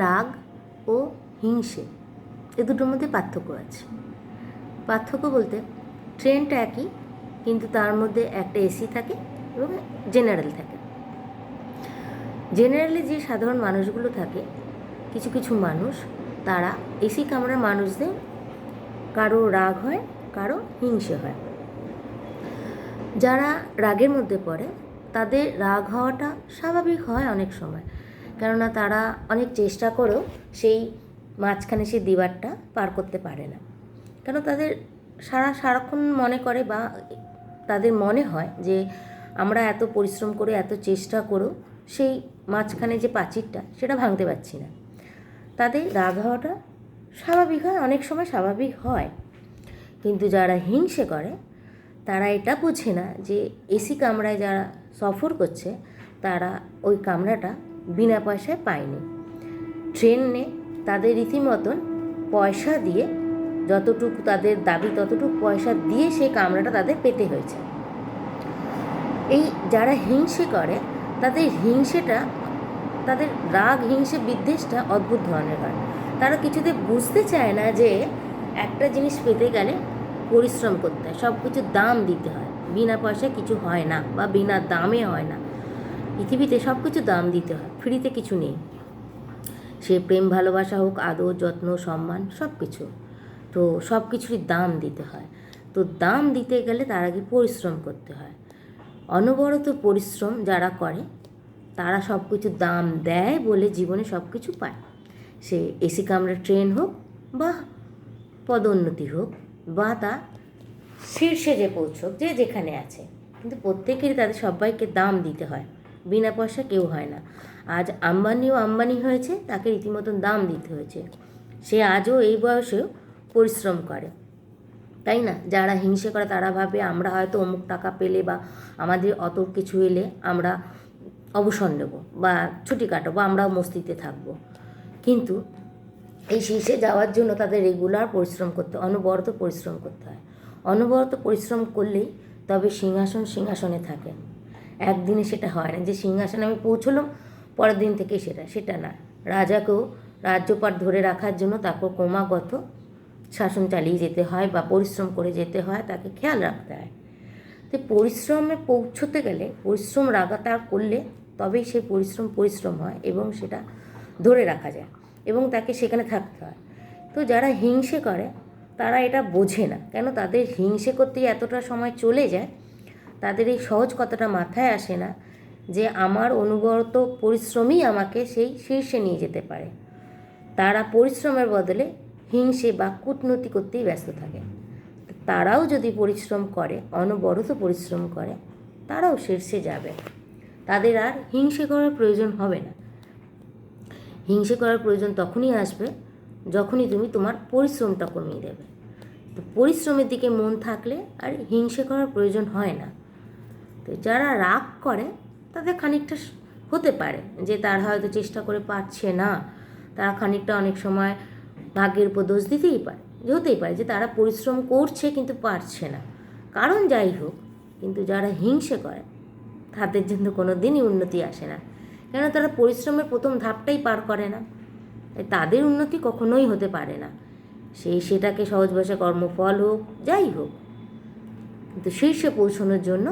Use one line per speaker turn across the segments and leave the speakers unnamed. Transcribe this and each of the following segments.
রাগ ও হিংসে এ দুটোর মধ্যে পার্থক্য আছে। পার্থক্য বলতে ট্রেনটা একই, কিন্তু তার মধ্যে একটা এসি থাকে এবং জেনারেল থাকে। জেনারেলে যে সাধারণ মানুষগুলো থাকে, কিছু কিছু মানুষ, তারা এসি কামরার মানুষদের কারো রাগ হয়, কারো হিংসে হয়। যারা রাগের মধ্যে পড়ে তাদের রাগ হওয়াটা স্বাভাবিক হয় অনেক সময়, কেননা তারা অনেক চেষ্টা করেও সেই মাঝখানে সেই দিবারটা পার করতে পারে না। কেন তাদের সারাক্ষণ মনে করে বা তাদের মনে হয় যে আমরা এত পরিশ্রম করে এত চেষ্টা করেও সেই মাঝখানে যে প্রাচীরটা সেটা ভাঙতে পারছি না। তাদের রাগ হওয়াটা স্বাভাবিক হয়, অনেক সময় স্বাভাবিক হয়। কিন্তু যারা হিংসে করে তারা এটা বোঝে না যে এসি কামরায় যারা সফর করছে তারা ওই কামরাটা বিনা পয়সায় পায়নি। ট্রেনে তাদের রীতিমতন পয়সা দিয়ে, যতটুকু তাদের দাবি ততটুকু পয়সা দিয়ে সেই কামরাটা তাদের পেতে হয়েছে। এই যারা হিংসে করে তাদের হিংসেটা, তাদের রাগ হিংসে বিদ্বেষটা অদ্ভুত ধরনের হয়। তারা কিছুতে বুঝতে চায় না যে একটা জিনিস পেতে গেলে পরিশ্রম করতে হয়, সব কিছু দাম দিতে হয়, বিনা পয়সায় কিছু হয় না বা বিনা দামে হয় না। পৃথিবীতে সব কিছু দাম দিতে হয়, ফ্রিতে কিছু নেই। সে প্রেম ভালোবাসা হোক, আদর যত্ন সম্মান সব কিছু, তো সব কিছুরই দাম দিতে হয়। তো দাম দিতে গেলে তার আগে পরিশ্রম করতে হয়। অনবরত পরিশ্রম যারা করে তারা সব কিছু দাম দেয় বলে জীবনে সব কিছু পায়। সে এসি কামরা ট্রেন হোক বা পদোন্নতি হোক বা তা শীর্ষে যে পৌঁছক, যে যেখানে আছে, কিন্তু প্রত্যেকেরই তাদের সবাইকে দাম দিতে হয়, বিনা পয়সা কেউ হয় না। আজ আম্বানিও আম্বানি হয়েছে, তাকে রীতিমতন দাম দিতে হয়েছে। সে আজও এই বয়সেও পরিশ্রম করে, তাই না? যারা হিংসে করে তারা ভাবে আমরা হয়তো অমুক টাকা পেলে বা আমাদের অত কিছু এলে আমরা অবসর নেব বা ছুটি কাটাবো, আমরাও মস্তিতে থাকবো। কিন্তু এই শীর্ষে যাওয়ার জন্য তাদের রেগুলার পরিশ্রম করতে, অনবরত পরিশ্রম করতে হয়। অনবরত পরিশ্রম করলেই তবে সিংহাসনে থাকে। একদিনে সেটা হয় না যে সিংহাসনে আমি পৌঁছলাম পরের দিন থেকে সেটা না। রাজাকেও রাজ্যপাট ধরে রাখার জন্য তারপর ক্রমাগত শাসন চালিয়ে যেতে হয় বা পরিশ্রম করে যেতে হয়, তাকে খেয়াল রাখতে হয়। তো পরিশ্রমে পৌঁছতে গেলে পরিশ্রম লাগাতার করলে তবেই সেই পরিশ্রম হয় এবং সেটা ধরে রাখা যায় এবং তাকে সেখানে থাকতে হয়। তো যারা হিংসে করে তারা এটা বোঝে না, কেন তাদের হিংসে করতেই এতটা সময় চলে যায়। তাদের এই সহজ কথাটা মাথায় আসে না যে আমার অনুগত পরিশ্রমই আমাকে সেই শীর্ষে নিয়ে যেতে পারে। তারা পরিশ্রমের বদলে হিংসে বা কূটনীতি করতেই ব্যস্ত থাকে। তারাও যদি পরিশ্রম করে, অনবরত পরিশ্রম করে, তারাও শীর্ষে যাবে। তাদের আর হিংসে করার প্রয়োজন হবে না। হিংসে করার প্রয়োজন তখনই আসবে যখনই তুমি তোমার পরিশ্রমটা কমিয়ে দেবে। তো পরিশ্রমের দিকে মন থাকলে আর হিংসে করার প্রয়োজন হয় না। তো যারা রাগ করে তাদের খানিকটা হতে পারে যে তার হয়তো চেষ্টা করে পারছে না, তারা খানিকটা অনেক সময় ভাগ্যের উপর দোষ দিতেই পারে, যে হতেই পারে যে তারা পরিশ্রম করছে কিন্তু পারছে না, কারণ যাই হোক। কিন্তু যারা হিংসে করে তাদের জন্য কোনো দিনই উন্নতি আসে না, কেন তারা পরিশ্রমের প্রথম ধাপটাই পার করে না। তাদের উন্নতি কখনোই হতে পারে না, সেটাকে সহজ ভাষায় কর্মফল হোক যাই হোক। কিন্তু শীর্ষে পৌঁছানোর জন্য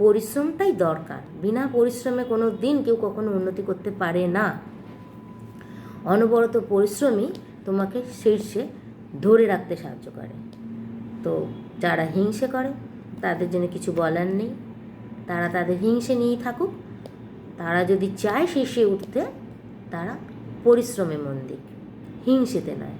পরিশ্রমটাই দরকার। বিনা পরিশ্রমে কোনো দিন কেউ কখনো উন্নতি করতে পারে না। অনবরত পরিশ্রমই তোমাকে শীর্ষে ধরে রাখতে সাহায্য করে। তো যারা হিংসে করে তাদের জন্য কিছু বলার নেই, তারা তাদের হিংসে নিয়েই থাকুক। তারা যদি চায় শীর্ষে উঠতে, তারা পরিশ্রমে মন দিক, হিংসেতে নয়।